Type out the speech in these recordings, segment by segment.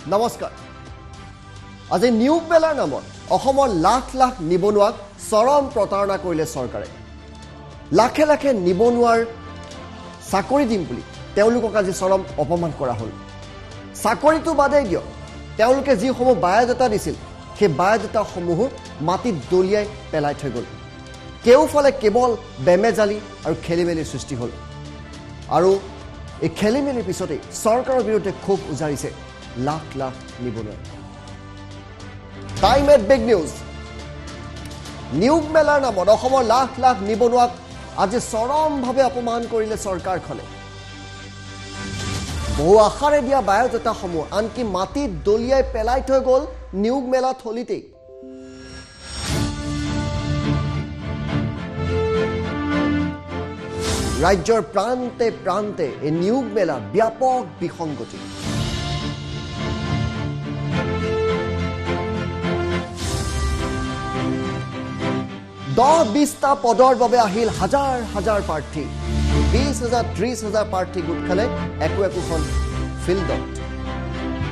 নমস্কাৰ আজি নিয়োগ মেলাৰ নামত অসমৰ লাখ লাখ নিবনুৱাক চৰম প্ৰতাৰণা কৰিলে চৰকাৰে লাখে লাখে নিবনুৱাৰ চাকৰি দিম বুলি তেওঁলোকক আজি চৰম অপমান কৰা হ'ল চাকৰিটো বাদেই দিয়ক তেওঁলোকে যিসমূহ বায়োডাটা দিছিল সেই বায়োডাটাসমূহ মাটিত দলিয়াই পেলাই থৈ গ'ল কেউফালে কেৱল বেমেজালি আৰু খেলিমেলিৰ সৃষ্টি হ'ল আৰু এই খেলিমেলিৰ পিছতে চৰকাৰৰ বিৰুদ্ধে ক্ষোভ উজাৰিছে লাখ লাখ নিবনুৱা টাইম এট বিগ নিউজ নিয়োগ মেলাৰ নামত অসমৰ লাখ লাখ নিবনুৱাক আজি চৰমভাৱে অপমান কৰিলে চৰকাৰখনে বহু আশাৰে দিয়া বায়োডাটাসমূহ আনকি মাটিত দলিয়াই পেলাই থৈ গ'ল নিয়োগ মেলা থলীতেই ৰাজ্যৰ প্ৰান্তে প্ৰান্তে এই নিয়োগ মেলা ব্যাপক বিসংগতি দহ 20টা পদৰ বাবে আহিল হাজাৰ হাজাৰ প্ৰাৰ্থী 20,000 30,000 প্ৰাৰ্থী গোট খালে একোখন ফিল্ডত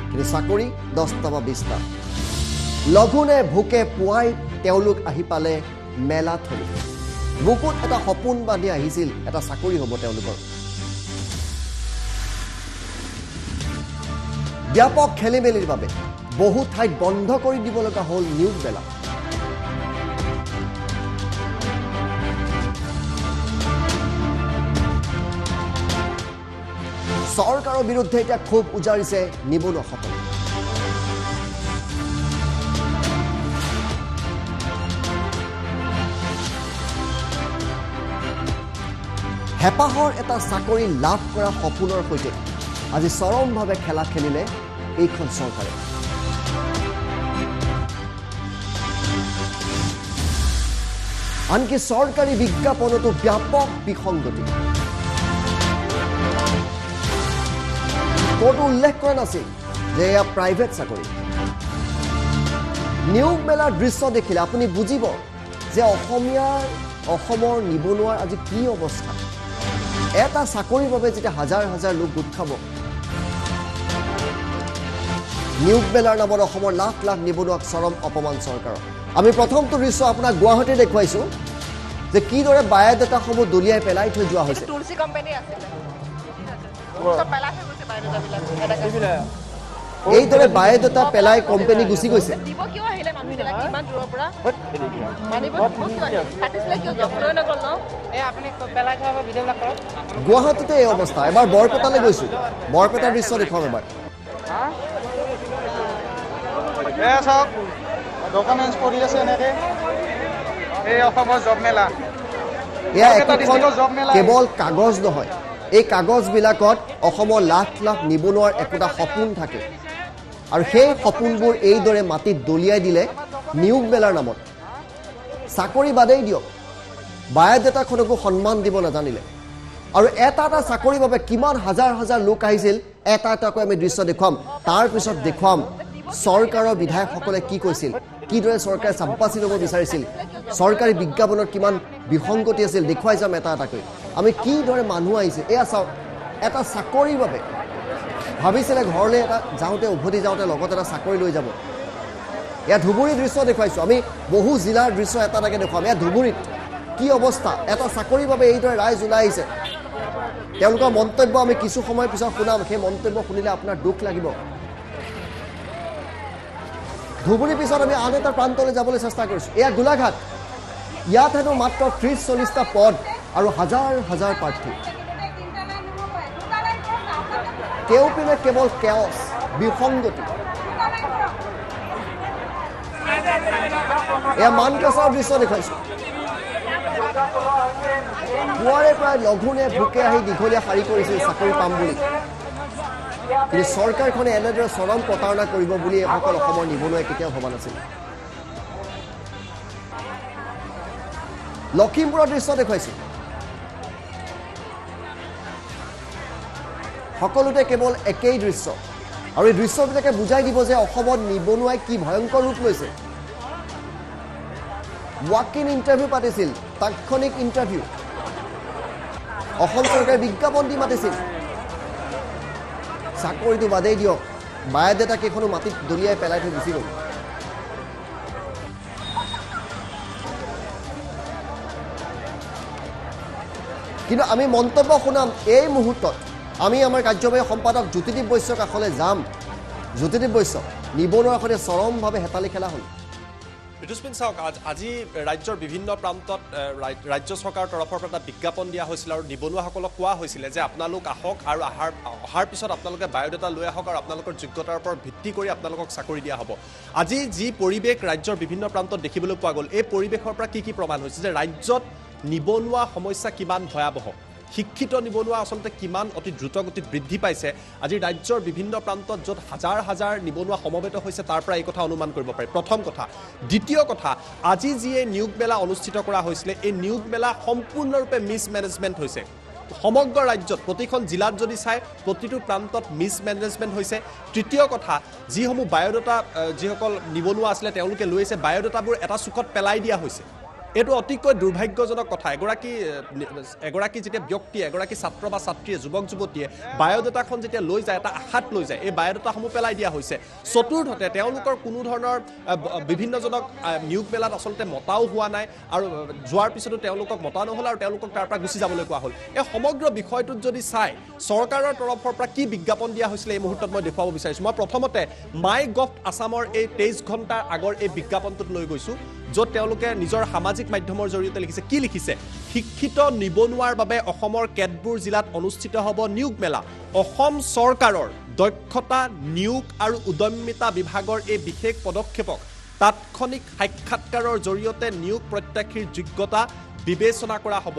কিন্তু চাকৰি 10টা বা 20টা লঘুনে ভোকে পুৱাই তেওঁলোক আহি পালে মেলা থলী বুকুত এটা সপোন বান্ধি আহিছিল এটা চাকৰি হ'ব তেওঁলোকৰ ব্যাপক খেলিমেলিৰ বাবে বহু ঠাইত বন্ধ কৰি দিব লগা হ'ল নিয়োগ মেলা চৰকাৰৰ বিৰুদ্ধে এতিয়া ক্ষোভ উজাৰিছে নিবনুৱাসকলে হেঁপাহৰ এটা চাকৰি লাভ কৰা সপোনৰ সৈতে আজি চৰমভাৱে খেলা খেলিলে এইখন চৰকাৰে আনকি চৰকাৰী বিজ্ঞাপনতো ব্যাপক বিসংগতি ক'তো উল্লেখ কৰা নাছিল যে এয়া প্ৰাইভেট চাকৰি নিয়োগ মেলাৰ দৃশ্য দেখিলে আপুনি বুজিব যে অসমৰ নিবনুৱাৰ আজি কি অৱস্থা এটা চাকৰিৰ বাবে যেতিয়া হাজাৰ হাজাৰ লোক গোট খাব নিয়োগ মেলাৰ নামত অসমৰ লাখ লাখ নিবনুৱাক চৰম অপমান চৰকাৰৰ আমি প্ৰথমটো দৃশ্য আপোনাক গুৱাহাটী দেখুৱাইছোঁ যে কিদৰে বায়োডাটাসমূহ দলিয়াই পেলাই থৈ যোৱা হৈছে এইদৰে বায়োডাটা পেলাই কোম্পানী গুচি গৈছে গুৱাহাটীতে এই অৱস্থা এবাৰ বৰপেটালৈ গৈছো বৰপেটাৰ দৃশ্য দেখুৱাম এবাৰ ডকুমেন্টছ কৰি আছে এনেকে এই অসমৰ জব মেলা এয়া একোখন কেৱল কাগজ নহয় এই কাগজবিলাকত অসমৰ লাখ লাখ নিবনুৱাৰ একোটা সপোন থাকে আৰু সেই সপোনবোৰ এইদৰে মাটিত দলিয়াই দিলে নিয়োগ মেলাৰ নামত চাকৰি বাদেই দিয়ক বায়োডাটাখনকো সন্মান দিব নাজানিলে আৰু এটা এটা চাকৰিৰ বাবে কিমান হাজাৰ হাজাৰ লোক আহিছিল এটা এটাকৈ আমি দৃশ্য দেখুৱাম তাৰপিছত দেখুৱাম চৰকাৰৰ বিধায়কসকলে কি কৈছিল কিদৰে চৰকাৰে চাম্পাচি ল'ব বিচাৰিছিল চৰকাৰী বিজ্ঞাপনত কিমান বিসংগতি আছিল দেখুৱাই যাম এটা এটাকৈ আমি কিদৰে মানুহ আহিছে এয়া চাওক এটা চাকৰিৰ বাবে ভাবিছিলে ঘৰলৈ এটা যাওঁতে উভতি যাওঁতে লগত এটা চাকৰি লৈ যাব এয়া ধুবুৰী দৃশ্য দেখুৱাইছোঁ আমি বহু জিলাৰ দৃশ্য এটা এটাকৈ দেখুৱাম এয়া ধুবুৰীত কি অৱস্থা এটা চাকৰিৰ বাবে এইদৰে ৰাইজ ওলাই আহিছে তেওঁলোকৰ মন্তব্য আমি কিছু সময়ৰ পিছত শুনাম সেই মন্তব্য শুনিলে আপোনাৰ দুখ লাগিব ধুবুৰীৰ পিছত আমি আন এটা প্ৰান্তলৈ যাবলৈ চেষ্টা কৰিছোঁ এয়া গোলাঘাট ইয়াত হেনো মাত্ৰ 30-40টা পদ আৰু হাজাৰ হাজাৰ প্ৰাৰ্থী কেউপিনে কেৱল কেঅছ বিসংগতি এয়া মানকাছাৰ দৃশ্য দেখুৱাইছোঁ পুৱাৰে প্ৰায় লঘুনে ভোকে আহি দীঘলীয়া শাৰী কৰিছিল চাকৰি পাম বুলি কিন্তু চৰকাৰখনে এনেদৰে চৰম প্ৰতাৰণা কৰিব বুলি এইসকল অসমৰ নিবনুৱাই কেতিয়াও ভবা নাছিল লখিমপুৰৰ দৃশ্য দেখুৱাইছোঁ সকলোতে কেৱল একেই দৃশ্য আৰু এই দৃশ্যবিলাকে বুজাই দিব যে অসমত নিবনুৱাই কি ভয়ংকৰ ৰূপ লৈছে ৱাক ইন ইণ্টাৰভিউ পাতিছিল তাৎক্ষণিক ইণ্টাৰভিউ অসম চৰকাৰে বিজ্ঞাপন দি মাতিছিল চাকৰিটো বাদেই দিয়ক বায়'ডাটা কেইখনো মাটিত দলিয়াই পেলাই থৈ গুচি গ'ল। কিন্তু আমি মন্তব্য শুনাম এই মুহূৰ্তত। আমি আমাৰ কাৰ্যবাহী সম্পাদক জ্যোতিদ্বীপ বৈশ্যৰ কাষলৈ যাম। জ্যোতিদ্বীপ বৈশ্য, নিবনুৱাৰ সৈতে চৰমভাৱে হেতালি খেলা হ'ল। ঋতুস্মিন চাওক, আজি ৰাজ্যৰ বিভিন্ন প্ৰান্তত ৰাজ্য চৰকাৰৰ তৰফৰ পৰা এটা বিজ্ঞাপন দিয়া হৈছিল আৰু নিবনুৱাসকলক কোৱা হৈছিলে যে আপোনালোক আহক আৰু অহাৰ পিছত আপোনালোকে বায়'ডাটা লৈ আহক আৰু আপোনালোকৰ যোগ্যতাৰ ওপৰত ভিত্তি কৰি আপোনালোকক চাকৰি দিয়া হ'ব। আজি যি পৰিৱেশ ৰাজ্যৰ বিভিন্ন প্ৰান্তত দেখিবলৈ পোৱা গ'ল, এই পৰিৱেশৰ পৰা কি প্ৰমাণ হৈছে যে ৰাজ্যত নিবনুৱা সমস্যা কিমান ভয়াৱহ, শিক্ষিত নিবনুৱা আচলতে কিমান অতি দ্ৰুতগতিত বৃদ্ধি পাইছে। আজি ৰাজ্যৰ বিভিন্ন প্ৰান্তত য'ত হাজাৰ হাজাৰ নিবনুৱা সমবেত হৈছে তাৰ পৰা এই কথা অনুমান কৰিব পাৰি, প্ৰথম কথা। দ্বিতীয় কথা, আজি যি এই নিয়োগ মেলা অনুষ্ঠিত কৰা হৈছিলে, এই নিয়োগ মেলা সম্পূৰ্ণৰূপে মিছমেনেজমেণ্ট হৈছে। সমগ্ৰ ৰাজ্যত প্ৰতিখন জিলাত যদি চায় প্ৰতিটো প্ৰান্তত মিছমেনেজমেণ্ট হৈছে। তৃতীয় কথা, যিসমূহ বায়'ডাটা যিসকল নিবনুৱা আছিলে তেওঁলোকে লৈ আহিছে, বায়'ডাটাবোৰ এটা চুকত পেলাই দিয়া হৈছে। এইটো অতিকৈ দুৰ্ভাগ্যজনক কথা। এগৰাকী যেতিয়া ব্যক্তিয়ে, এগৰাকী ছাত্ৰ বা ছাত্ৰীয়ে, যুৱক যুৱতীয়ে বায়'ডাটাখন যেতিয়া লৈ যায়, এটা আশাত লৈ যায়, এই বায়'ডাটাসমূহ পেলাই দিয়া হৈছে। চতুৰ্থতে, তেওঁলোকৰ কোনো ধৰণৰ বিভিন্নজনক নিয়োগ মেলাত আচলতে মতাও হোৱা নাই আৰু যোৱাৰ পিছতো তেওঁলোকক মতা নহ'ল আৰু তেওঁলোকক তাৰ পৰা গুচি যাবলৈ কোৱা হ'ল। এই সমগ্ৰ বিষয়টোত যদি চাই চৰকাৰৰ তৰফৰ পৰা কি বিজ্ঞাপন দিয়া হৈছিলে এই মুহূৰ্তত মই দেখুৱাব বিচাৰিছোঁ। মই প্ৰথমতে মাই গভ আছামৰ এই 23 ঘণ্টাৰ আগৰ এই বিজ্ঞাপনটোত লৈ গৈছোঁ, য'ত তেওঁলোকে নিজৰ সামাজিক মাধ্যমৰ জৰিয়তে লিখিছে। কি লিখিছে? শিক্ষিত নিবনুৱাৰ বাবে অসমৰ কেতবোৰ জিলাত অনুষ্ঠিত হ'ব নিয়োগ মেলা। অসম চৰকাৰৰ দক্ষতা, নিয়োগ আৰু উদ্যমিতা বিভাগৰ এই বিশেষ পদক্ষেপক তাৎক্ষণিক সাক্ষাৎকাৰৰ জৰিয়তে নিয়োগ প্ৰত্যাশীৰ যোগ্যতা বিবেচনা কৰা হ'ব।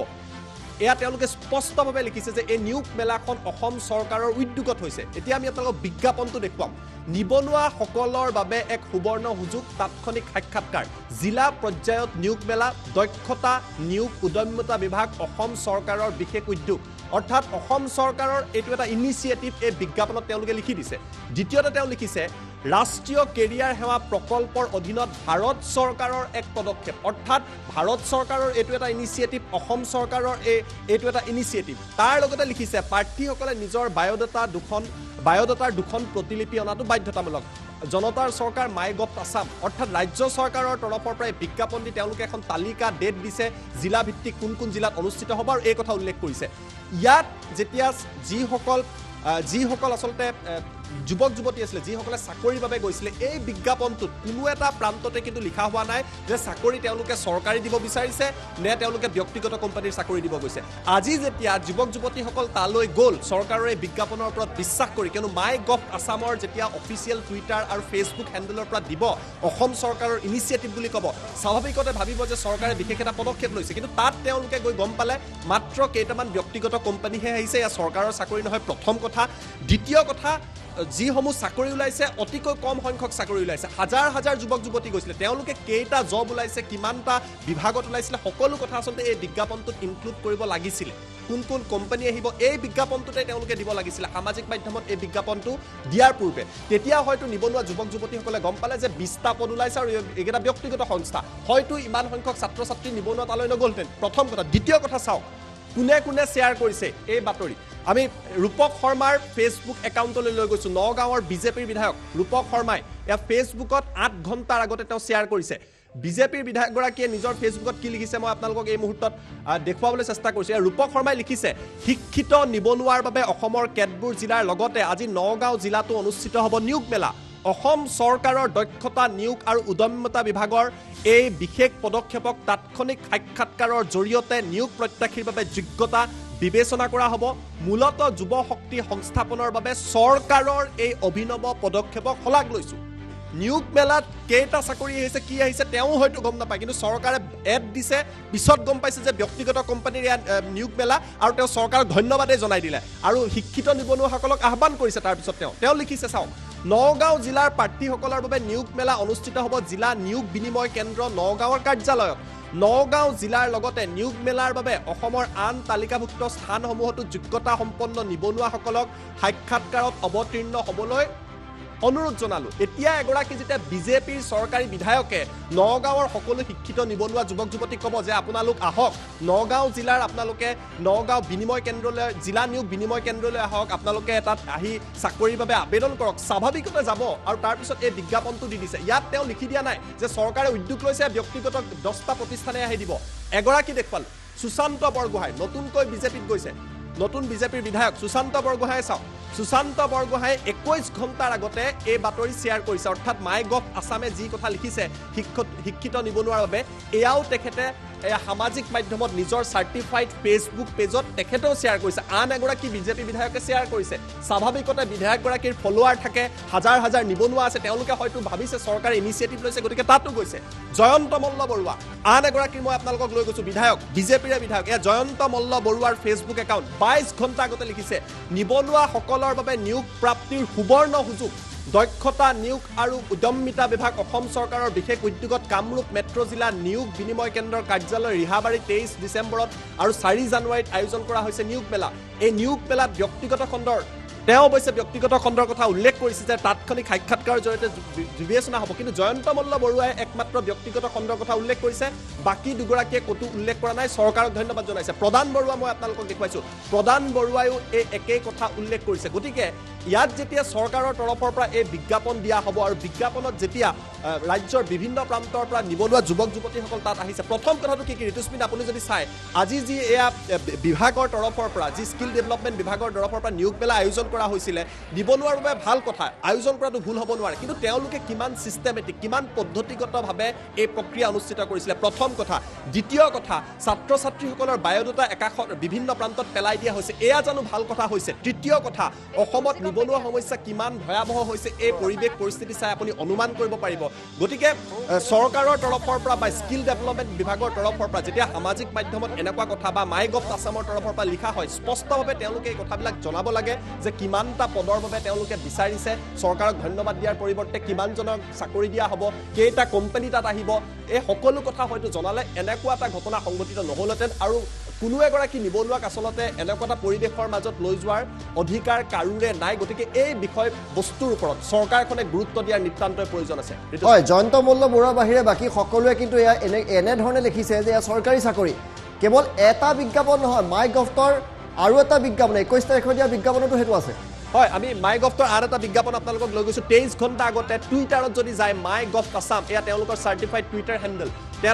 এয়া তেওঁলোকে স্পষ্টভাৱে লিখিছে যে এই নিয়োগ মেলাখন অসম চৰকাৰৰ উদ্যোগত হৈছে। এতিয়া আমি আপোনালোকক বিজ্ঞাপনটো দেখুৱাম। নিবনুৱাসকলৰ বাবে এক সুবৰ্ণ সুযোগ, তাৎক্ষণিক সাক্ষাৎকাৰ, জিলা পৰ্যায়ত নিয়োগ মেলা, দক্ষতা, নিয়োগ উদ্যমিতা বিভাগ, অসম চৰকাৰৰ বিশেষ উদ্যোগ। অৰ্থাৎ অসম চৰকাৰৰ এইটো এটা ইনিচিয়েটিভ এই বিজ্ঞাপনত তেওঁলোকে লিখি দিছে। দ্বিতীয়তে তেওঁ লিখিছে ৰাষ্ট্ৰীয় কেৰিয়াৰ সেৱা প্ৰকল্পৰ অধীনত ভাৰত চৰকাৰৰ এক পদক্ষেপ। অৰ্থাৎ ভাৰত চৰকাৰৰ এইটো এটা ইনিচিয়েটিভ, অসম চৰকাৰৰ এইটো এটা ইনিচিয়েটিভ। তাৰ লগতে লিখিছে প্ৰাৰ্থীসকলে নিজৰ বায়'ডাটাৰ দুখন প্ৰতিলিপি অনাটো বাধ্যতামূলক। জনতাৰ চৰকাৰ মাই গভ আছাম, অৰ্থাৎ ৰাজ্য চৰকাৰৰ তৰফৰ পৰা বিজ্ঞাপন দি তেওঁলোকে এখন তালিকা ডেট দিছে, জিলা ভিত্তিক কোন কোন জিলাত অনুষ্ঠিত হ'ব আৰু এই কথা উল্লেখ কৰিছে। ইয়াত যেতিয়া যিসকল আচলতে যুৱক যুৱতী আছিলে, যিসকলে চাকৰিৰ বাবে গৈছিলে, এই বিজ্ঞাপনটোত কোনো এটা প্ৰান্ততে কিন্তু লিখা হোৱা নাই যে চাকৰি তেওঁলোকে চৰকাৰী দিব বিচাৰিছে নে তেওঁলোকে ব্যক্তিগত কোম্পানীৰ চাকৰি দিব গৈছে। আজি যেতিয়া যুৱক যুৱতীসকল তালৈ গ'ল চৰকাৰৰ এই বিজ্ঞাপনৰ ওপৰত বিশ্বাস কৰি, কিয়নো মাই গভ আছামৰ যেতিয়া অফিচিয়েল টুইটাৰ আৰু ফেচবুক হেণ্ডেলৰ পৰা দিব অসম চৰকাৰৰ ইনিচিয়েটিভ বুলি ক'ব, স্বাভাৱিকতে ভাবিব যে চৰকাৰে বিশেষ এটা পদক্ষেপ লৈছে। কিন্তু তাত তেওঁলোকে গৈ গম পালে মাত্ৰ কেইটামান ব্যক্তিগত কোম্পানীহে আহিছে, এয়া চৰকাৰৰ চাকৰি নহয়, প্ৰথম কথা। দ্বিতীয় কথা, যিসমূহ চাকৰি ওলাইছে অতিকৈ কম সংখ্যক চাকৰি ওলাইছে। হাজাৰ হাজাৰ যুৱক যুৱতী গৈছিলে, তেওঁলোকে কেইটা জব ওলাইছে, কিমানটা বিভাগত ওলাইছিলে, সকলো কথা আচলতে এই বিজ্ঞাপনটোত ইনক্লুড কৰিব লাগিছিলে। কোন কোন কোম্পানী আহিব এই বিজ্ঞাপনটোতে তেওঁলোকে দিব লাগিছিলে সামাজিক মাধ্যমত এই বিজ্ঞাপনটো দিয়াৰ পূৰ্বে। তেতিয়া হয়তো নিবনুৱা যুৱক যুৱতীসকলে গম পালে যে 20টা পদ ওলাইছে আৰু এইকেইটা ব্যক্তিগত সংস্থা, হয়তো ইমান সংখ্যক ছাত্ৰ ছাত্ৰী নিবনুৱা তালৈ নগ'লহেঁতেন। প্ৰথম কথা। দ্বিতীয় কথা চাওক, কোনে কোনে শ্বেয়াৰ কৰিছে এই বাতৰি। আমি ৰূপক শৰ্মাৰ ফেচবুক একাউণ্টলৈ লৈ গৈছোঁ। নগাঁৱৰ বিজেপিৰ বিধায়ক ৰূপক শৰ্মাই এয়া ফেচবুকত 8 ঘণ্টাৰ আগতে তেওঁ শ্বেয়াৰ কৰিছে। বিজেপিৰ বিধায়কগৰাকীয়ে নিজৰ ফেচবুকত কি লিখিছে মই আপোনালোকক এই মুহূৰ্তত দেখুৱাবলৈ চেষ্টা কৰিছোঁ। ৰূপক শৰ্মাই লিখিছে, শিক্ষিত নিবনুৱাৰ বাবে অসমৰ কেতবোৰ জিলাৰ লগতে আজি নগাঁও জিলাতো অনুষ্ঠিত হ'ব নিয়োগ মেলা। অসম চৰকাৰৰ দক্ষতা, নিয়োগ আৰু উদ্যমিতা বিভাগৰ এই বিশেষ পদক্ষেপক তাৎক্ষণিক সাক্ষাৎকাৰৰ জৰিয়তে নিয়োগ প্ৰত্যাশীৰ বাবে যোগ্যতা বিবেচনা কৰা হ'ব। মূলত যুৱ শক্তি সংস্থাপনৰ বাবে চৰকাৰৰ এই অভিনৱ পদক্ষেপক শলাগ লৈছোঁ। নিয়োগ মেলাত কেইটা চাকৰি আহিছে, কি আহিছে তেওঁ হয়তো গম নাপায়, কিন্তু চৰকাৰে এড দিছে, পিছত গম পাইছে যে ব্যক্তিগত কোম্পানীৰ ইয়াত নিয়োগ মেলা আৰু তেওঁ চৰকাৰক ধন্যবাদেই জনাই দিলে আৰু শিক্ষিত নিবনুৱাসকলক আহ্বান কৰিছে। তাৰপিছত তেওঁ লিখিছে, চাওক, নগাঁও জিলাৰ প্ৰাৰ্থীসকলৰ বাবে নিয়োগ মেলা অনুষ্ঠিত হ'ব জিলা নিয়োগ বিনিময় কেন্দ্ৰ নগাঁৱৰ কাৰ্যালয়ত। নগাঁও জিলাৰ লগতে নিয়োগ মেলাৰ বাবে অসমৰ আন তালিকাভুক্ত স্থানসমূহতো যোগ্যতা সম্পন্ন নিবনুৱাসকলক সাক্ষাৎকাৰত অৱতীৰ্ণ হ'বলৈ অনুৰোধ জনালো এতিয়া এগৰাকী যেতিয়া বিজেপিৰ চৰকাৰী বিধায়কে নগাঁৱৰ সকলো শিক্ষিত নিবনুৱা যুৱক যুৱতীক ক'ব যে আপোনালোক আহক নগাঁও জিলাৰ আপোনালোকে নগাঁও বিনিময় কেন্দ্ৰলৈ জিলা নিয়োগ বিনিময় কেন্দ্ৰলৈ আহক আপোনালোকে তাত আহি চাকৰিৰ বাবে আবেদন কৰক স্বাভাৱিকতে যাব আৰু তাৰপিছত এই বিজ্ঞাপনটো দি দিছে ইয়াত তেওঁ লিখি দিয়া নাই যে চৰকাৰে উদ্যোগ লৈছে ব্যক্তিগত 10টা প্ৰতিষ্ঠানে আহি দিব এগৰাকী দেখুৱাল সুশান্ত বৰগোহাঁই নতুনকৈ বিজেপিত গৈছে নতুন বিজেপিৰ বিধায়ক সুশান্ত বৰগোহাঁই চাওক সুশান্ত বৰগোহাঁই 21 ঘণ্টাৰ আগতে এই বাতৰি শ্বেয়াৰ কৰিছে অৰ্থাৎ মাই গভ আছামে যি কথা লিখিছে শিক্ষিত নিবনুৱাৰ বাবে এয়াও তেখেতে সামাজিক মাধ্যমত নিজৰ চাৰ্টিফাইড ফেচবুক পেজত তেখেতেও শ্বেয়াৰ কৰিছে আন এগৰাকী বিজেপি বিধায়কে শ্বেয়াৰ কৰিছে স্বাভাৱিকতে বিধায়কগৰাকীৰ ফলোৱাৰ থাকে হাজাৰ হাজাৰ নিবনুৱা আছে তেওঁলোকে হয়তো ভাবিছে চৰকাৰে ইনিচিয়েটিভ লৈছে গতিকে তাতো গৈছে জয়ন্ত মল্ল বৰুৱা আন এগৰাকী মই আপোনালোকক লৈ গৈছো বিধায়ক বিজেপিৰে বিধায়ক এয়া জয়ন্ত মল্ল বৰুৱাৰ ফেচবুক একাউণ্ট 22 ঘণ্টা আগতে লিখিছে নিবনুৱাসকলৰ বাবে নিয়োগ প্ৰাপ্তিৰ সুবৰ্ণ সুযোগ দক্ষতা নিয়োগ আৰু উদ্যমিতা বিভাগ অসম চৰকাৰৰ বিশেষ উদ্যোগত কামৰূপ মেট্ৰ' জিলা নিয়োগ বিনিময় কেন্দ্ৰৰ কাৰ্যালয় ৰিহাবাৰী 23 ডিচেম্বৰত আৰু 4 জানুৱাৰীত আয়োজন কৰা হৈছে নিয়োগ মেলা এই নিয়োগ মেলাত ব্যক্তিগত খণ্ডৰ তেওঁ অৱশ্যে ব্যক্তিগত খণ্ডৰ কথা উল্লেখ কৰিছে যে তাৎক্ষণিক সাক্ষাৎকাৰৰ জৰিয়তে বিবেচনা হ'ব কিন্তু জয়ন্ত মল্ল বৰুৱাই একমাত্ৰ ব্যক্তিগত খণ্ডৰ কথা উল্লেখ কৰিছে বাকী দুগৰাকীয়ে ক'তো উল্লেখ কৰা নাই চৰকাৰক ধন্যবাদ জনাইছে প্ৰধান বৰুৱা মই আপোনালোকক দেখুৱাইছোঁ প্ৰধান বৰুৱাইও এই একেই কথা উল্লেখ কৰিছে গতিকে ইয়াত যেতিয়া চৰকাৰৰ তৰফৰ পৰা এই বিজ্ঞাপন দিয়া হ'ব আৰু বিজ্ঞাপনত যেতিয়া ৰাজ্যৰ বিভিন্ন প্ৰান্তৰ পৰা নিবনুৱা যুৱক যুৱতীসকল তাত আহিছে প্ৰথম কথাটো কি ঋতুস্মিন আপুনি যদি চাই আজি যি এয়া বিভাগৰ তৰফৰ পৰা যি স্কিল ডেভেলপমেণ্ট বিভাগৰ তৰফৰ পৰা নিয়োগ মেলা আয়োজন কৰা হৈছিলে নিবনুৱাৰ বাবে ভাল কথা আয়োজন কৰাটো ভুল হ'ব নোৱাৰে কিন্তু তেওঁলোকে কিমান চিষ্টেমেটিক কিমান পদ্ধতিগতভাৱে এই প্ৰক্ৰিয়া অনুষ্ঠিত কৰিছিলে প্ৰথম কথা দ্বিতীয় কথা ছাত্ৰ ছাত্ৰীসকলৰ বায়'ডাটা একাষত বিভিন্ন প্ৰান্তত পেলাই দিয়া হৈছে এয়া জানো ভাল কথা হৈছে তৃতীয় কথা অসমত নিবনুৱা সমস্যা কিমান ভয়াৱহ হৈছে এই পৰিৱেশ পৰিস্থিতি চাই আপুনি অনুমান কৰিব পাৰিব গতিকে চৰকাৰৰ তৰফৰ পৰা বা স্কিল ডেভেলপমেণ্ট বিভাগৰ তৰফৰ পৰা যেতিয়া সামাজিক মাধ্যমত এনেকুৱা কথা বা মাই গভ আছামৰ তৰফৰ পৰা লিখা হয় স্পষ্টভাৱে তেওঁলোকে এই কথাবিলাক জনাব লাগে যে কিমানটা পদৰ বাবে তেওঁলোকে বিচাৰিছে চৰকাৰক ধন্যবাদ দিয়াৰ পৰিৱৰ্তে কিমানজনক চাকৰি দিয়া হ'ব কেইটা কোম্পানী তাত আহিব এই সকলো কথা হয়তো জনালে এনেকুৱা এটা ঘটনা সংঘটিত নহ'লহেঁতেন আৰু কোনো এগৰাকী নিবনুৱাক আচলতে এনেকুৱা এটা পৰিৱেশৰ মাজত লৈ যোৱাৰ অধিকাৰ কাৰোৰে নাই গতিকে এই বিষয় বস্তুৰ ওপৰত চৰকাৰখনে গুৰুত্ব দিয়াৰ নিতান্তই প্ৰয়োজন আছে হয় জয়ন্ত মল্ল বৰুৱাৰ বাহিৰে বাকী সকলোৱে কিন্তু এয়া এনেধৰণে লিখিছে যে এয়া চৰকাৰী চাকৰি কেৱল এটা বিজ্ঞাপন নহয় মাই গভৰ আৰু এটা বিজ্ঞাপন 21 তাৰিখৰ দিয়া বিজ্ঞাপনতো সেইটো আছে হয় আমি মাই গভৰ আন এটা বিজ্ঞাপন আপোনালোকক লৈ গৈছোঁ 23 ঘণ্টা আগতে টুইটাৰত যদি যায় মাই গভ আছাম এয়া তেওঁলোকৰ চাৰ্টিফাইড টুইটাৰ হেণ্ডেল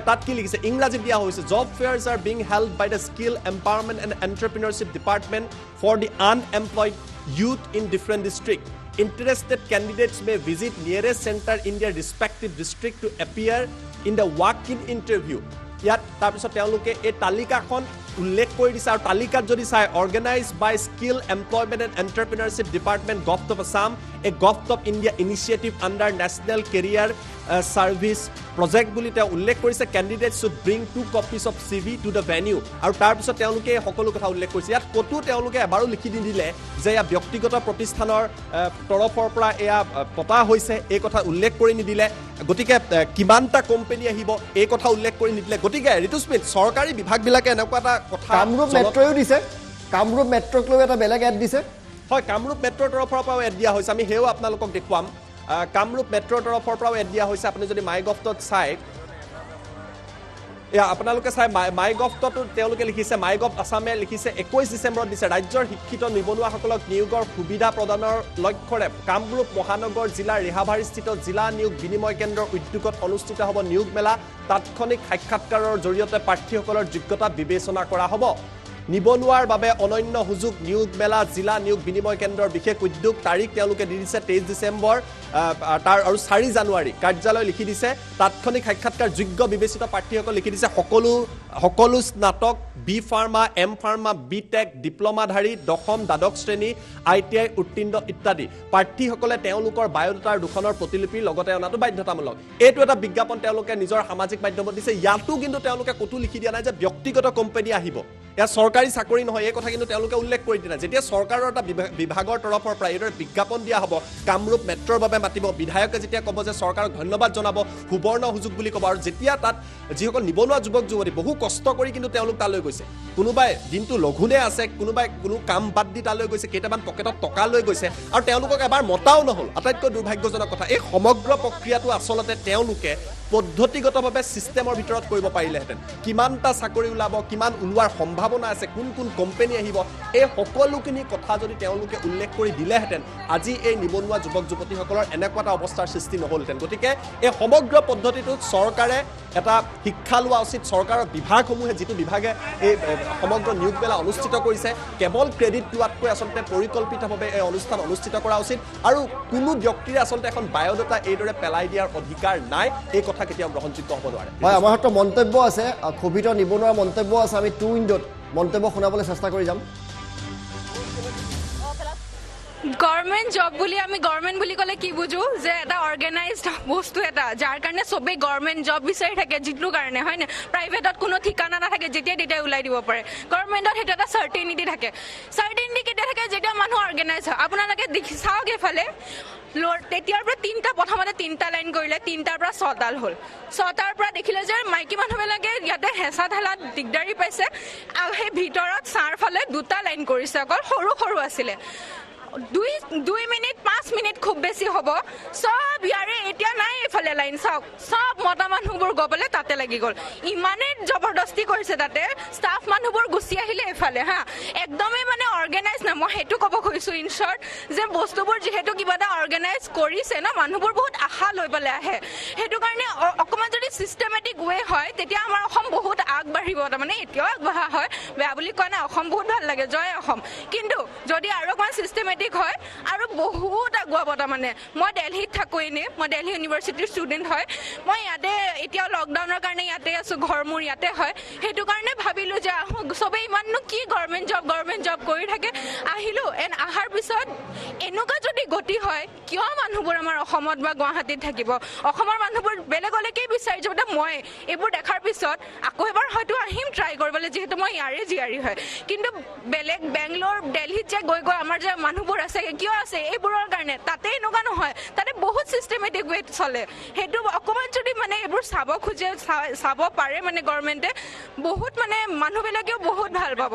তাত কি লিখিছে ইংৰাজীত দিয়া হৈছে job fairs are being held by the skill empowerment and entrepreneurship department for the unemployed youth in different district. Interested candidates may visit nearest center in their respective district to appear in the walk-in interview. ইয়াত তাৰপিছত তেওঁলোকে এই তালিকাখন উল্লেখ কৰি দিছে আৰু তালিকাত যদি চাই organise by skill employment and entrepreneurship department govt of Assam a govt of India initiative under national career service project বুলি তেওঁ উল্লেখ কৰিছে candidate should bring 2 copies of CV to the venue আৰু তাৰপিছত তেওঁলোকে সকলো কথা উল্লেখ কৰিছে ইয়াত ক'তো তেওঁলোকে এবাৰো লিখি নিদিলে যে এয়া ব্যক্তিগত প্ৰতিষ্ঠানৰ তৰফৰ পৰা এয়া পতা হৈছে এই কথা উল্লেখ কৰি নিদিলে গতিকে কিমানটা কোম্পানী আহিব এই কথা উল্লেখ কৰি নিদিলে গতিকে ঋতুস্মিত চৰকাৰী বিভাগবিলাকে এনেকুৱা এটা কথা কামৰূপ মেট্ৰ'ও দিছে কামৰূপ মেট্ৰ'ক লৈ এটা বেলেগ এড দিছে হয় কামৰূপ মেট্ৰ'ৰ তৰফৰ পৰাও এড দিয়া হৈছে আমি সেয়াও আপোনালোকক দেখুৱাম কামৰূপ মেট্ৰ'ৰ তৰফৰ পৰাও এড দিয়া হৈছে আপুনি যদি মাই গভটত চাই এয়া আপোনালোকে চাই মাই গভটতো তেওঁলোকে লিখিছে মাই গভ আছামে লিখিছে 21 ডিচেম্বৰত দিছে ৰাজ্যৰ শিক্ষিত নিবনুৱাসকলক নিয়োগৰ সুবিধা প্ৰদানৰ লক্ষ্যৰে কামৰূপ মহানগৰ জিলাৰ ৰিহাবাৰীস্থিত জিলা নিয়োগ বিনিময় কেন্দ্ৰৰ উদ্যোগত অনুষ্ঠিত হ'ব নিয়োগ মেলা তাৎক্ষণিক সাক্ষাৎকাৰৰ জৰিয়তে প্ৰাৰ্থীসকলৰ যোগ্যতা বিবেচনা কৰা হ'ব নিবনুৱাৰ বাবে অনন্য সুযোগ নিয়োগ মেলা জিলা নিয়োগ বিনিময় কেন্দ্ৰৰ বিশেষ উদ্যোগ তাৰিখ তেওঁলোকে দি দিছে 23 ডিচেম্বৰ তাৰ আৰু 4 জানুৱাৰী কাৰ্যালয় লিখি দিছে তাৎক্ষণিক সাক্ষাৎকাৰ যোগ্য বিবেচিত প্ৰাৰ্থীসকল লিখি দিছে সকলো স্নাতক B Pharma M Pharma B Tech ডিপ্ল'মাধাৰী দশম দ্বাদশ শ্ৰেণী ITI উত্তীৰ্ণ ইত্যাদি প্ৰাৰ্থীসকলে তেওঁলোকৰ বায়'ডাটাৰ দুখনৰ প্ৰতিলিপি লগতে অনাটো বাধ্যতামূলক এইটো এটা বিজ্ঞাপন তেওঁলোকে নিজৰ সামাজিক মাধ্যমত দিছে ইয়াতো কিন্তু তেওঁলোকে ক'তো লিখি দিয়া নাই যে ব্যক্তিগত কোম্পানী আহিব এয়া চৰকাৰী চাকৰি নহয়, এই কথা কিন্তু তেওঁলোকে উল্লেখ কৰি দিলে। যেতিয়া চৰকাৰৰ এটা বিভাগৰ তৰফৰ পৰা এইদৰে বিজ্ঞাপন দিয়া হ'ব, কামৰূপ মেট্ৰৰ বাবে মাতিব, বিধায়কে যেতিয়া ক'ব যে চৰকাৰক ধন্যবাদ জনাব, সুবৰ্ণ সুযোগ বুলি ক'ব, আৰু যেতিয়া তাত যিসকল নিবনুৱা যুৱক যুৱতী বহু কষ্ট কৰি কিন্তু তেওঁলোক তালৈ গৈছে, কোনোবাই দিনটো লঘোণে আছে, কোনোবাই কোনো কাম বাদ দি তালৈ গৈছে, কেইটামান পকেটত টকা লৈ গৈছে, আৰু তেওঁলোকক এবাৰ মতাও নহ'ল। আটাইতকৈ দুৰ্ভাগ্যজনক কথা, এই সমগ্ৰ প্ৰক্ৰিয়াটো আচলতে তেওঁলোকে পদ্ধতিগতভাৱে ছিষ্টেমৰ ভিতৰত কৰিব পাৰিলেহেঁতেন। কিমানটা চাকৰি ওলাব, কিমান ওলোৱাৰ সম্ভাৱনা আছে, কোন কোন কোম্পানী আহিব, এই সকলোখিনি কথা যদি তেওঁলোকে উল্লেখ কৰি দিলেহেঁতেন, আজি এই নিবনুৱা যুৱক যুৱতীসকলৰ এনেকুৱা এটা অৱস্থাৰ সৃষ্টি নহ'লহেঁতেন। গতিকে এই সমগ্ৰ পদ্ধতিটোত চৰকাৰে এটা শিক্ষা লোৱা উচিত। চৰকাৰৰ বিভাগসমূহে, যিটো বিভাগে এই সমগ্ৰ নিয়োগমেলা অনুষ্ঠিত কৰিছে, কেৱল ক্ৰেডিট লোৱাতকৈ আচলতে পৰিকল্পিতভাৱে এই অনুষ্ঠান অনুষ্ঠিত কৰা উচিত। আৰু কোনো ব্যক্তিৰে আচলতে এখন বায়'ডাটা এইদৰে পেলাই দিয়াৰ অধিকাৰ নাই, এই কথা কেতিয়াও গ্ৰহণযোগ্য হ'ব নোৱাৰে। হয়, আমাৰ হাতত মন্তব্য আছে, ক্ষোভিত নিবনুৱাৰ মন্তব্য আছে, আমি 2 উইণ্ডত মন্তব্য শুনাবলৈ চেষ্টা কৰি যাম। গভৰ্ণমেণ্ট জব বুলি আমি গভৰ্ণমেণ্ট বুলি ক'লে কি বুজো, যে এটা অৰ্গেনাইজড বস্তু এটা, যাৰ কাৰণে চবেই গভৰ্ণমেণ্ট জব বিচাৰি থাকে, যিটোৰ কাৰণে হয় নে। প্ৰাইভেটত কোনো ঠিকানা নাথাকে, যেতিয়াই তেতিয়াই ওলাই দিব পাৰে। গভৰ্ণমেণ্টত সেইটো এটা চাৰ্টেনিটি থাকে। চাৰ্টেনিটি কেতিয়া থাকে, যেতিয়া মানুহ অৰ্গেনাইজ হয়। আপোনালোকে চাওক এইফালে, তেতিয়াৰ পৰা প্ৰথমতে 3টা লাইন কৰিলে, 3টাৰ পৰা 6টাল হ'ল। 6টাৰ পৰা দেখিলে যে মাইকী মানুহবিলাকে ইয়াতে হেঁচা ঠেলাত দিগদাৰী পাইছে, আৰু সেই ভিতৰত ছাৰ ফালে 2টা লাইন কৰিছে, অকল সৰু সৰু আছিলে। 2 মিনিট 5 মিনিট খুব বেছি হ'ব, চব ইয়াৰে এতিয়া নাই এইফালে লাইন। চাওক, চব মতা মানুহবোৰ গ'বলৈ তাতে লাগি গ'ল। ইমানেই জবৰদস্তি কৰিছে তাতে, ষ্টাফ মানুহবোৰ গুচি আহিলে এইফালে হা, একদমেই মানে অৰ্গেনাইজ নাই। মই সেইটো ক'ব খুজিছোঁ ইন শ্বৰ্ট, যে বস্তুবোৰ যিহেতু কিবা এটা অৰ্গেনাইজ কৰিছে ন, মানুহবোৰ বহুত আশা লৈ পেলাই আহে। সেইটো কাৰণে অকণমান যদি ছিষ্টেমেটিক ৱে হয়, তেতিয়া আমাৰ অসম বহুত আগবাঢ়িব। তাৰমানে এতিয়াও আগবঢ়া হয়, বেয়া বুলি কোৱা নাই, অসম বহুত ভাল লাগে, জয় অসম। কিন্তু যদি আৰু অকণমান ছিষ্টেমেটিক হয় আৰু বহুত আগুৱাব। তাৰমানে মই দিল্লীত থাকোঁ, এনেই মই দিল্লী ইউনিভাৰ্চিটিৰ ষ্টুডেণ্ট হয়। মই ইয়াতে এতিয়াও লকডাউনৰ কাৰণে ইয়াতে আছোঁ, ঘৰ মোৰ ইয়াতে হয়। সেইটো কাৰণে ভাবিলোঁ যে চবেই ইমাননো কি গভৰ্ণমেণ্ট জব কৰি থাকে। আহিলোঁ, অহাৰ পিছত এনেকুৱা যদি গতি হয়, কিয় মানুহবোৰ আমাৰ অসমত বা গুৱাহাটীত থাকিব? অসমৰ মানুহবোৰ বেলেগলৈকেই বিচাৰি যাব। মই এইবোৰ দেখাৰ পিছত আকৌ এবাৰ হয়তো আহিম ট্ৰাই কৰিবলৈ, যিহেতু মই ইয়াৰে জীয়াৰী হয়। কিন্তু বেলেগ বেংগলোৰ, দিল্লীত যে গৈ আমাৰ যে মানুহবোৰ আছে, কিয় আছে? এইবোৰৰ কাৰণে। তাতে এনেকুৱা নহয়, তাতে বহুত ছিষ্টেমেটিক ৱেত চলে। সেইটো অকণমান যদি মানে এইবোৰ চাব খোজে, চাব পাৰে মানে গভৰ্ণমেণ্টে, বহুত মানে মানুহবিলাকেও বহুত ভাল পাব।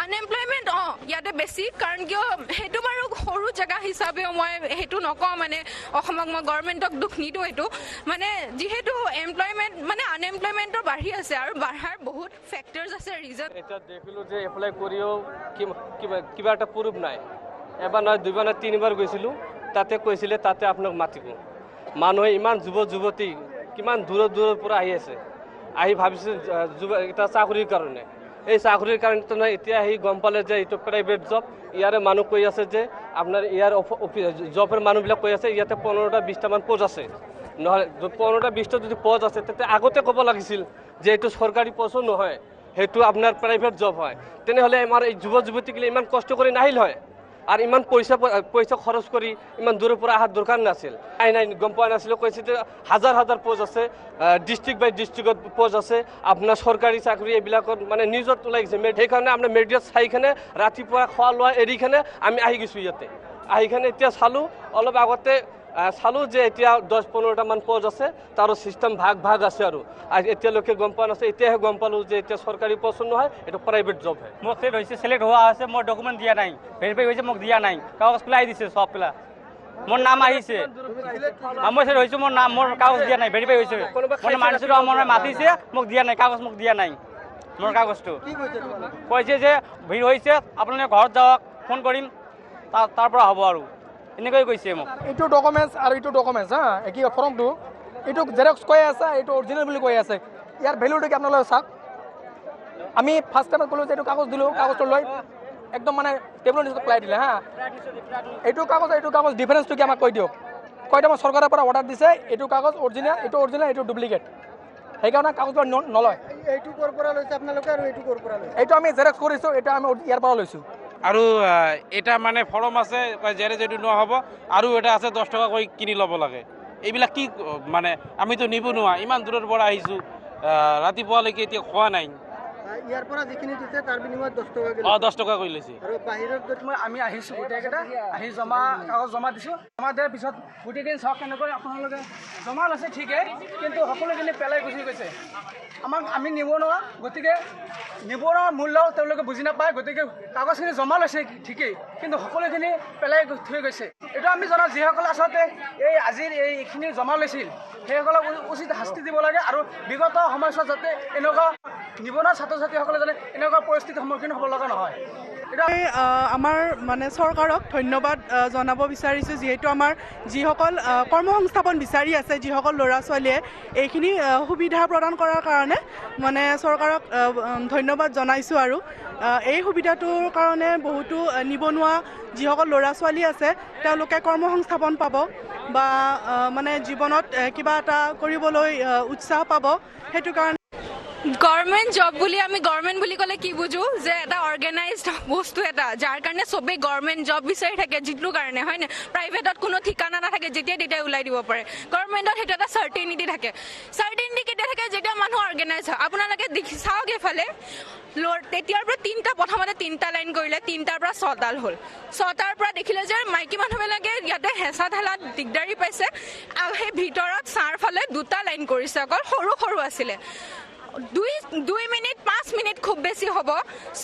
আনএমপ্লয়মেণ্ট ইয়াতে বেছি, কাৰণ কিয় সেইটো বাৰু সৰু জেগা হিচাপেও মই সেইটো নকওঁ, মানে অসমক মই গভৰ্ণমেণ্টক দুখ নিদিওঁ। এইটো মানে যিহেতু এমপ্লয়মেণ্ট মানে আনএমপ্লয়মেণ্টৰ বাঢ়ি আছে, আৰু বাঢ়াৰ বহুত ফেক্টৰ্ছ আছে, ৰিজন। এতিয়া দেখিলোঁ যে এপ্লাই কৰিও কিবা এটা প্ৰুফ নাই। এবাৰ নহয়, 2বাৰ নহয়, 3বাৰ গৈছিলোঁ, তাতে কৈছিলে তাতে আপোনাক মাতিব। মানুহে ইমান যুৱতী কিমান দূৰৰ পৰা আহি আছে, আহি ভাবিছে এটা চাকৰিৰ কাৰণে। এই চাকৰিৰ কাৰণেতো নহয়, এতিয়া আহি গম পালে যে এইটো প্ৰাইভেট জব। ইয়াৰে মানুহ কৈ আছে যে আপোনাৰ ইয়াৰ জবৰ মানুহবিলাক কৈ আছে ইয়াতে 15টা 20টামান পোষ্ট আছে। নহয়, 15টা 20টা যদি পোষ্ট আছে, তেতিয়া আগতে ক'ব লাগিছিল যে এইটো চৰকাৰী পোষ্টো নহয়, সেইটো আপোনাৰ প্ৰাইভেট জব হয়। তেনেহ'লে আমাৰ এই যুৱতীগিলা ইমান কষ্ট কৰি নাহিল হয়, আৰু ইমান পইচা খৰচ কৰি ইমান দূৰৰ পৰা অহাৰ দৰকাৰ নাছিল। নাই গম পোৱা নাছিলোঁ। কৈছে যে হাজাৰ পোষ্ট আছে, ডিষ্ট্ৰিক্ট বাই ডিষ্ট্ৰিক্টত পোষ্ট আছে, আপোনাৰ চৰকাৰী চাকৰি এইবিলাকত মানে নিউজত ওলাই গৈছে। সেইকাৰণে আপোনাৰ মিডিয়াত চাইকেনে ৰাতিপুৱা খোৱা লোৱা এৰিকেনে আমি আহি গৈছোঁ ইয়াতে। আহিকেনে এতিয়া চালোঁ, অলপ আগতে চালোঁ যে এতিয়া 10-15টামান পোষ্ট আছে, তাৰো চিষ্টেম ভাগ আছে। আৰু এতিয়ালৈকে গম পোৱা নাছিল, এতিয়াহে গম পালোঁ যে এতিয়া চৰকাৰী পোষ্ট নহয়, এইটো প্ৰাইভেট জব হয়। মোক ছেট হৈছে, ছিলেক্ট হোৱা আছে, মোৰ ডকুমেণ্ট দিয়া নাই, ভেৰিফাই হৈছে, মোক দিয়া নাই। কাগজ পেলাই দিছে চব পেলা, মোৰ নাম আহিছে, মই ছেট হৈছোঁ, মোৰ কাগজ দিয়া নাই, ভেৰিফাই হৈছে। মানে মানুহটো মোৰ মাতিছে, মোক দিয়া নাই, কাগজ মোক দিয়া নাই, মোৰ কাগজটো। কৈছে যে ভিৰ হৈছে, আপোনালোকে ঘৰত যাওক, ফোন কৰিম, তাৰ পৰা হ'ব আৰু এনেকৈ কৈছে মোক। এইটো ডকুমেণ্টছ আৰু এইটো ডকুমেণ্টছ হা, একেই ফৰ্মটো, এইটো জেৰক্স কৈ আছে, এইটো অৰিজিনেল বুলি কৈ আছে। ইয়াৰ ভেলুটো কি আপোনালোকে চাওক। আমি ফাৰ্ষ্ট টাইমত ক'লোঁ যে এইটো কাগজ দিলোঁ, কাগজটো লৈ একদম মানে টেবুলৰ নিচিনা পেলাই দিলে হা। এইটো কাগজ ডিফাৰেঞ্চটো কি আমাক কৈ দিয়ক। কয়টা মই চৰকাৰৰ পৰা অৰ্ডাৰ দিছে, এইটো কাগজ অৰিজিনেল, এইটো ডুপ্লিকেট, সেইকাৰণে কাগজবোৰ নলয়। এইটো ক'ৰ পৰা লৈছে আপোনালোকে আৰু এইটো ক'ৰ পৰা লৈছে? এইটো আমি জেৰক্স কৰিছোঁ, এইটো আমি ইয়াৰ পৰা লৈছোঁ। আৰু এটা মানে ফৰ্ম আছে, জেৰে যদি নহ'ব আৰু এটা আছে 10 টকা কৰি কিনি ল'ব লাগে। এইবিলাক কি মানে, আমিতো নিবনুৱা, ইমান দূৰৰ পৰা আহিছোঁ, ৰাতিপুৱালৈকে এতিয়া খোৱা নাই। ইয়াৰ পৰা যিখিনি দিছে তাৰ বিনিময়ত 10 টকা অঁ 10 টকা কৰি লৈছে আৰু বাহিৰত মই আমি আহিছোঁ গোটেইকেইটা আহি কাগজ জমা দিছোঁ জমা দিয়াৰ পিছত গোটেইখিনি চাওক কেনেকৈ আপোনালোকে জমা লৈছে ঠিকেই কিন্তু সকলোখিনি পেলাই গুচি গৈছে আমি নিবনুৱা গতিকে নিবনুৱা মূল্য তেওঁলোকে বুজি নাপায় গতিকে কাগজখিনি জমা লৈছে ঠিকেই কিন্তু সকলোখিনি পেলাই থৈ গৈছে এইটো আমি জনাওঁ যিসকলে আচলতে আজিৰ এইখিনি জমা লৈছিল সেইসকলক উচিত শাস্তি দিব লাগে আৰু বিগত সময়ছোৱাত যাতে এনেকুৱা নিবনুৱা ছাত্ৰ ছাত্ৰীসকলে যাতে এনেকুৱা পৰিস্থিতিৰ সন্মুখীন হ'ব লগা নহয় আমাৰ মানে চৰকাৰক ধন্যবাদ জনাব বিচাৰিছোঁ যিহেতু আমাৰ যিসকল কৰ্মসংস্থাপন বিচাৰি আছে যিসকল ল'ৰা ছোৱালীয়ে এইখিনি সুবিধা প্ৰদান কৰাৰ কাৰণে মানে চৰকাৰক ধন্যবাদ জনাইছোঁ আৰু এই সুবিধাটোৰ কাৰণে বহুতো নিবনুৱা যিসকল ল'ৰা ছোৱালী আছে তেওঁলোকে কৰ্মসংস্থাপন পাব বা মানে জীৱনত কিবা এটা কৰিবলৈ উৎসাহ পাব সেইটো কাৰণে গভৰ্ণমেণ্ট জব বুলি আমি গভৰ্ণমেণ্ট বুলি ক'লে কি বুজো যে এটা অৰ্গেনাইজড বস্তু এটা যাৰ কাৰণে চবেই গভৰ্ণমেণ্ট জব বিচাৰি থাকে যিটো কাৰণে হয় নে প্ৰাইভেটত কোনো ঠিকানা নাথাকে যেতিয়া তেতিয়া ওলাই দিব পাৰে গভৰ্ণমেণ্টত সেইটো এটা চাৰ্টেনিটি থাকে চাৰ্টেনিটি কেতিয়া থাকে যেতিয়া মানুহ অৰ্গেনাইজ হয় আপোনালোকে চাওক এইফালে তেতিয়াৰ পৰা প্ৰথমতে 3টা লাইন কৰিলে 3টাৰ পৰা 6ডাল হ'ল 6টাৰ পৰা দেখিলে যে মাইকী মানুহবিলাকে ইয়াতে হেঁচা ঠেলাত দিগদাৰী পাইছে আৰু সেই ভিতৰত চাৰফালে 2টা লাইন কৰিছে অকল সৰু সৰু আছিলে 2 মিনিট 5 মিনিট খুব বেছি হ'ব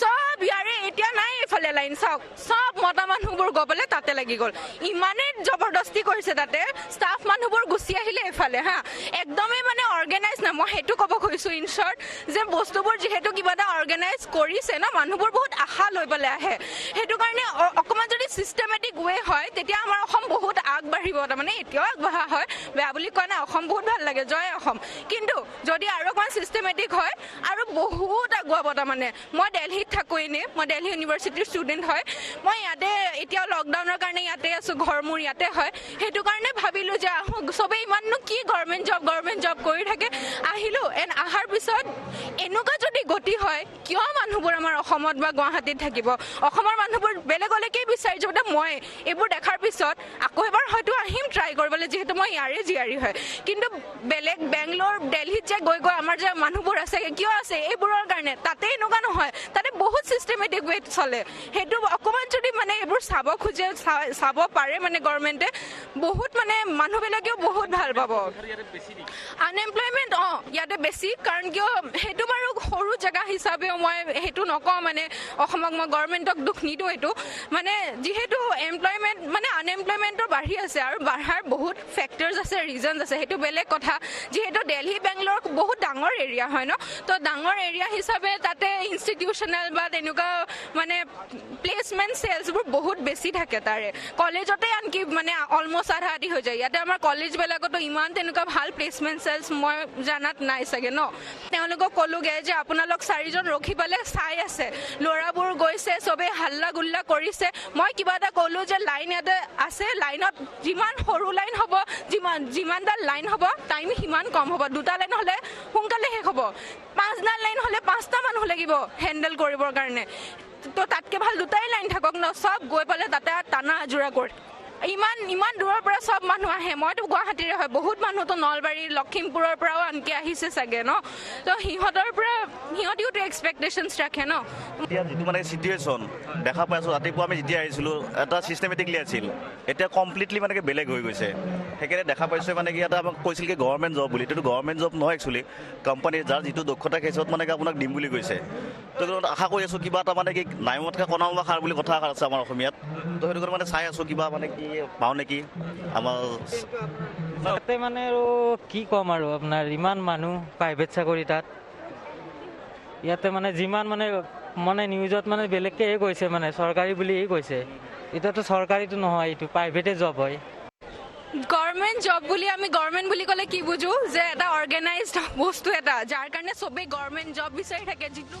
সব ইয়াৰে এতিয়া নাই এইফালে লাইন চাওক সব মতা মানুহবোৰ গ'বলে তাতে লাগি গ'ল ইমানেই জবৰদস্তি কৰিছে তাতে ষ্টাফ মানুহবোৰ গুচি আহিলে এইফালে হা একদমেই মানে অৰ্গেনাইজ না মই সেইটো ক'ব খুজিছোঁ ইন শ্বৰ্ট যে বস্তুবোৰ যিহেতু কিবা এটা অৰ্গেনাইজ কৰিছে ন মানুহবোৰ বহুত আশা লৈ পেলাই আহে সেইটো কাৰণে অকণমান যদি চিষ্টেমেটিক ৱে হয় তেতিয়া আমাৰ অসম বহুত আগবাঢ়িব তাৰমানে এতিয়াও আগবঢ়া হয় বেয়া বুলি কোৱা নাই অসম বহুত ভাল লাগে জয় অসম কিন্তু যদি আৰু অকণমান চিষ্টেমেটিক হয় আৰু বহুত আগুৱাব তাৰমানে মই দিল্লীত থাকোঁ এনেই মই দিল্লী ইউনিভাৰ্চিটিৰ ষ্টুডেণ্ট হয় মই ইয়াতে এতিয়া লকডাউনৰ কাৰণে ইয়াতে আছোঁ ঘৰ মোৰ ইয়াতে হয় সেইটো কাৰণে ভাবিলোঁ যে আহোঁ চবেই ইমাননো কি গভৰ্ণমেণ্ট জব কৰি থাকে আহিলোঁ এণ্ড অহাৰ পিছত এনেকুৱা যদি গতি হয় কিয় মানুহবোৰ আমাৰ অসমত বা গুৱাহাটীত থাকিব অসমৰ মানুহবোৰ বেলেগলৈকে বিচাৰি যাওঁতে মই এইবোৰ দেখাৰ পিছত আকৌ এবাৰ হয়তো আহিম ট্ৰাই কৰিবলৈ যিহেতু মই ইয়াৰে জীয়াৰী হয় কিন্তু বেলেগ বেংগলোৰ দিল্লীত যে গৈ আমাৰ যে মানুহবোৰ আছে কিয় আছে এইবোৰৰ কাৰণে তাতে এনেকুৱা নহয় তাতে বহুত চিষ্টেমেটিক ৱেত চলে সেইটো অকণমান যদি মানে এইবোৰ চাব খোজে চাব পাৰে মানে গভৰ্ণমেণ্টে বহুত মানে মানুহবিলাকেও বহুত ভাল পাব আনএমপ্লয়মেণ্ট ইয়াতে বেছি কাৰণ কিয় সেইটো বাৰু সৰু জেগা হিচাপেও মই সেইটো নকওঁ মানে অসমক মই গভৰ্ণমেণ্টক দুখ নিদিওঁ এইটো মানে যিহেতু এমপ্লয়মেণ্ট মানে আনএমপ্লয়মেণ্টৰ বাঢ়ি আছে আৰু বাঢ়াৰ বহুত ফেক্টৰ্ছ আছে ৰিজনছ আছে সেইটো বেলেগ কথা যিহেতু দিল্লী বেংগলোৰ বহুত ডাঙৰ এৰিয়া হয় ন তো ডাঙৰ এৰিয়া হিচাপে তাতে ইনষ্টিটিউচনেল বা তেনেকুৱা মানে প্লেচমেণ্ট চেলছবোৰ বহুত বেছি থাকে তাৰে কলেজতে আনকি মানে অলমষ্ট আধা আধি হৈ যায় ইয়াতে আমাৰ কলেজবিলাকতো ইমান তেনেকুৱা ভাল প্লেচমেণ্ট চেলছ মই জানাত নাই চাগে ন তেওঁলোকক ক'লোগৈ যে আপোনালোক 4জন ৰখি পেলাই চাই আছে ল'ৰাবোৰ গৈছে চবেই হাল্লা গুল্লা কৰিছে মই কিবা এটা ক'লোঁ যে লাইন ইয়াতে আছে লাইনত যিমান সৰু লাইন হ'ব যিমানডাল লাইন হ'ব টাইম সিমান কম হ'ব 2টা লাইন হ'লে সোনকালে শেষ হ'ব 5ডাল লাইন হ'লে 5টা মানুহ লাগিব হেণ্ডেল কৰিবৰ কাৰণে তো তাতকৈ ভাল 2টাই লাইন থাকক ন চব গৈ পেলাই তাতে টানা আজোৰা কৰে ইমান দূৰৰ পৰা চব মানুহ আহে মইতো গুৱাহাটীৰে হয় বহুত মানুহতো নলবাৰী লখিমপুৰৰ পৰাও আনকি আহিছে চাগে ন তো সিহঁতিওতো এক্সপেক্টেশ্যনছ ৰাখে ন এতিয়া যিটো মানে চিটুৱেশ্যন দেখা পাইছোঁ ৰাতিপুৱা আমি যেতিয়া আহিছিলোঁ এটা চিষ্টেমেটিকলি আছিল এতিয়া কমপ্লিটলি মানে বেলেগ হৈ গৈছে সেইকাৰণে দেখা পাইছোঁ মানে কি এটা আমাক কৈছিল কি গভৰ্ণমেণ্ট জব বুলি এইটো গভৰ্ণমেণ্ট জব নহয় একচুৱেলি কোম্পানীৰ যাৰ যিটো দক্ষতা সেইচত মানে আপোনাক দিম বুলি কৈছে তো আশা কৰি আছোঁ কিবা এটা মানে কি নাইমতকৈ কণামা খাৰ বুলি কথা আছে আমাৰ অসমীয়াত তো সেইটো কাৰণে মানে চাই আছোঁ কিবা মানে কি পাওঁ নেকি আমাৰ তাতে মানে আৰু কি ক'ম আৰু আপোনাৰ ইমান মানুহ প্ৰাইভেট চাকৰি তাত ইয়াতে মানে যিমান মানে নিউজত মানে বেলেগকৈ কৈছে মানে চৰকাৰী বুলি কৈছে এতিয়াতো চৰকাৰীটো নহয় এইটো প্ৰাইভেটে জব হয় গভৰ্ণমেণ্ট জব বুলি আমি গভৰ্ণমেণ্ট বুলি ক'লে কি বুজো যে এটা অৰ্গেনাইজড বস্তু এটা যাৰ কাৰণে চবেই গভৰ্ণমেণ্ট জব বিচাৰি থাকে যিটো